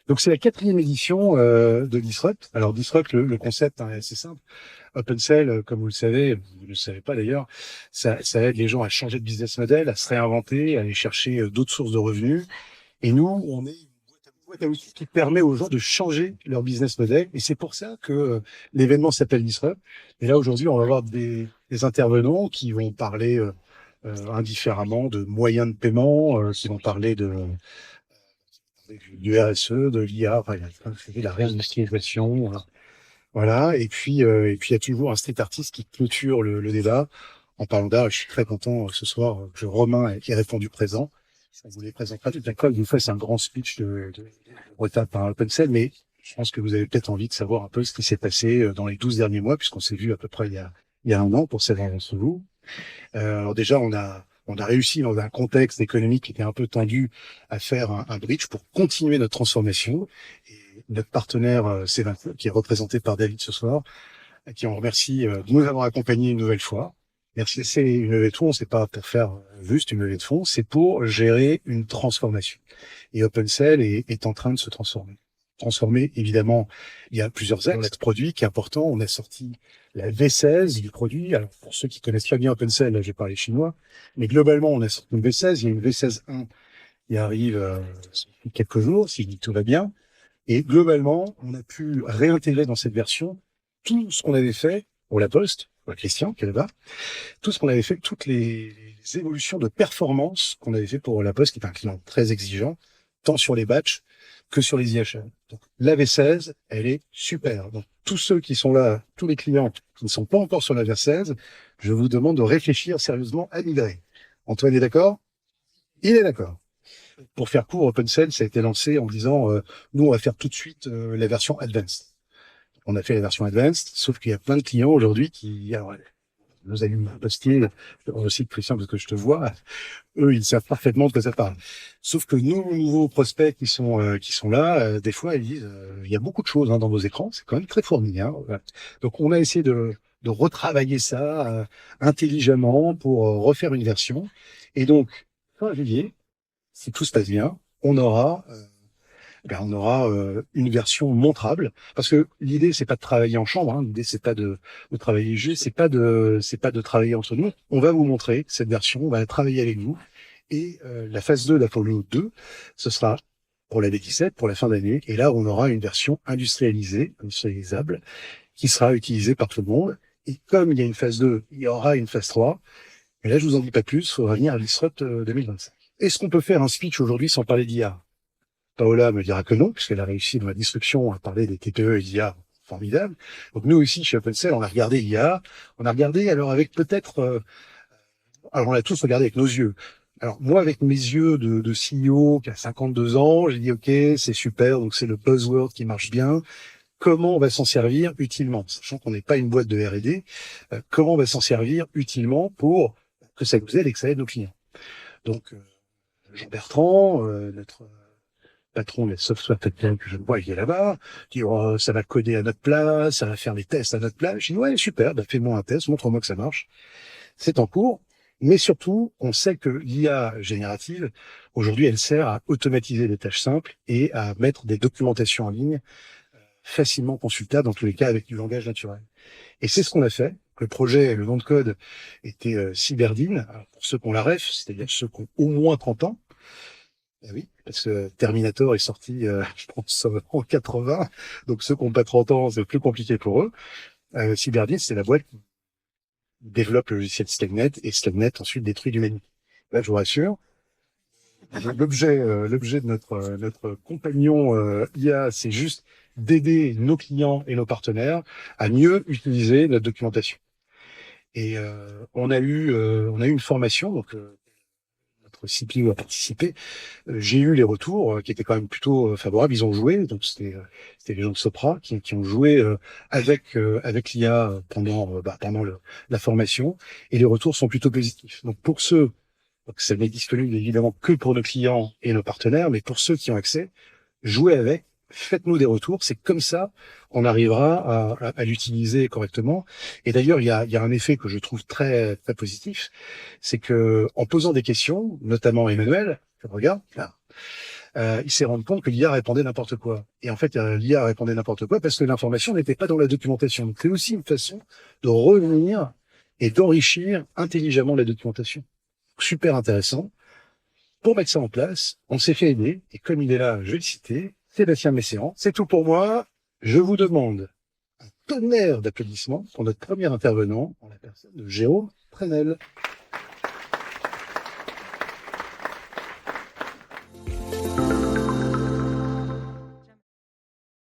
Donc c'est la quatrième édition de Disrupt. Alors Disrupt, le concept est assez simple. OpenSell, comme vous le savez, vous ne le savez pas d'ailleurs, ça aide les gens à changer de business model, à se réinventer, à aller chercher d'autres sources de revenus. Et nous, on est une boîte à outils qui permet aux gens de changer leur business model. Et c'est pour ça que l'événement s'appelle Disrupt. Et là, aujourd'hui, on va avoir des intervenants qui vont parler indifféremment de moyens de paiement, qui vont parler du RSE, de l'IA, enfin, il y a la réindustrialisation, voilà. Et puis il y a toujours un street artist qui clôture le débat. En parlant d'art, je suis très content ce soir que Romain ait répondu présent. On vous les présentera tout à l'heure. Vous faites un grand speech de retard par OpenSell, mais je pense que vous avez peut-être envie de savoir un peu ce qui s'est passé dans les 12 derniers mois, puisqu'on s'est vu à peu près il y a un an pour certains d'entre vous. Alors déjà, on a réussi dans un contexte économique qui était un peu tendu à faire un bridge pour continuer notre transformation. Et notre partenaire C20, qui est représenté par David ce soir, à qui on remercie de nous avoir accompagnés une nouvelle fois. Merci. C'est une levée de fonds, c'est pas pour faire juste une levée de fonds, c'est pour gérer une transformation. Et OpenSell est en train de se transformer. Transformer, évidemment, il y a plusieurs axes. Notre produit qui est important, on a sorti la V16 du produit. Alors, pour ceux qui connaissent pas bien OpenSell, là, j'ai parlé chinois, mais globalement, on a sorti une V16, il y a une V16.1 qui arrive depuis quelques jours, si tout va bien. Et globalement, on a pu réintégrer dans cette version tout ce qu'on avait fait pour la Poste, pour Christian qui est là-bas, tout ce qu'on avait fait, toutes les évolutions de performance qu'on avait fait pour la Poste, qui est un client très exigeant, tant sur les batchs que sur les IHL. Donc la V16, elle est super. Donc tous ceux qui sont là, tous les clients qui ne sont pas encore sur la V16, je vous demande de réfléchir sérieusement à migrer. Antoine est d'accord? Il est d'accord. Pour faire court, OpenSell, ça a été lancé en disant nous, on va faire tout de suite la version Advanced. On a fait la version Advanced, sauf qu'il y a plein de clients aujourd'hui qui, alors, nos amis postiers, aussi Christian, parce que je te vois, eux, ils savent parfaitement de quoi ça parle. Sauf que nos nouveaux prospects qui sont là, des fois, ils disent il y a beaucoup de choses dans vos écrans, c'est quand même très fourni. Voilà. Donc, on a essayé de retravailler ça intelligemment pour refaire une version. Et donc, fin juillet, si tout se passe bien, on aura une version montrable, parce que l'idée c'est pas de travailler en chambre, hein, l'idée c'est pas de travailler juste, c'est pas de travailler entre nous. On va vous montrer cette version, on va travailler avec vous, et la phase 2 d'Apollo 2, ce sera pour la D17, pour la fin d'année, et là on aura une version industrialisable, qui sera utilisée par tout le monde. Et comme il y a une phase 2, il y aura une phase 3. Mais là je vous en dis pas plus, il faudra venir à Disrupt 2025. Est-ce qu'on peut faire un speech aujourd'hui sans parler d'IA? Paola me dira que non, puisqu'elle a réussi dans la disruption à parler des TPE et d'IA formidable. Donc nous aussi, chez OpenSell, on a regardé l'IA, on a regardé alors avec peut-être, alors on l'a tous regardé avec nos yeux. Alors moi, avec mes yeux de CEO qui a 52 ans, j'ai dit ok, c'est super, donc c'est le buzzword qui marche bien. Comment on va s'en servir utilement, sachant qu'on n'est pas une boîte de R&D, comment on va s'en servir utilement pour que ça nous aide et que ça aide nos clients. Donc Jean-Bertrand, notre patron des software techniques que je vois, il est là-bas, dit oh, ça va coder à notre place, ça va faire les tests à notre place. Je dis ouais, super, bah, fais-moi un test, montre-moi que ça marche. C'est en cours, mais surtout, on sait que l'IA générative, aujourd'hui, elle sert à automatiser des tâches simples et à mettre des documentations en ligne facilement consultables, dans tous les cas avec du langage naturel. Et c'est ce qu'on a fait. Le projet, le nom de code était Cyberdine. Alors, pour ceux qui ont la ref, c'est-à-dire ceux qui ont au moins 30 ans, eh oui, parce que Terminator est sorti, je pense, en 80. Donc ceux qui n'ont pas 30 ans, c'est plus compliqué pour eux. Cyberdine, c'est la boîte qui développe le logiciel Slagnet, et Slagnet ensuite détruit l'humanité. Là, je vous rassure. L'objet de notre compagnon IA, c'est juste d'aider nos clients et nos partenaires à mieux utiliser notre documentation. Et on a eu une formation, donc notre CPO a participé. J'ai eu les retours qui étaient quand même plutôt favorables. Ils ont joué, donc c'était les gens de Sopra qui ont joué avec l'IA pendant la formation, et les retours sont plutôt positifs. Donc pour ceux, donc ça n'est disponible évidemment que pour nos clients et nos partenaires, mais pour ceux qui ont accès, jouez avec. Faites-nous des retours, c'est comme ça qu'on arrivera à l'utiliser correctement. Et d'ailleurs, il y a un effet que je trouve très très positif, c'est que en posant des questions, notamment Emmanuel, je regarde là, il s'est rendu compte que l'IA répondait n'importe quoi. Et en fait, l'IA répondait n'importe quoi parce que l'information n'était pas dans la documentation. Donc, c'est aussi une façon de revenir et d'enrichir intelligemment la documentation. Super intéressant. Pour mettre ça en place, on s'est fait aider, et comme il est là, je vais le citer, Sébastien Messéan. C'est tout pour moi. Je vous demande un tonnerre d'applaudissements pour notre premier intervenant, en la personne de Jérôme Prenel.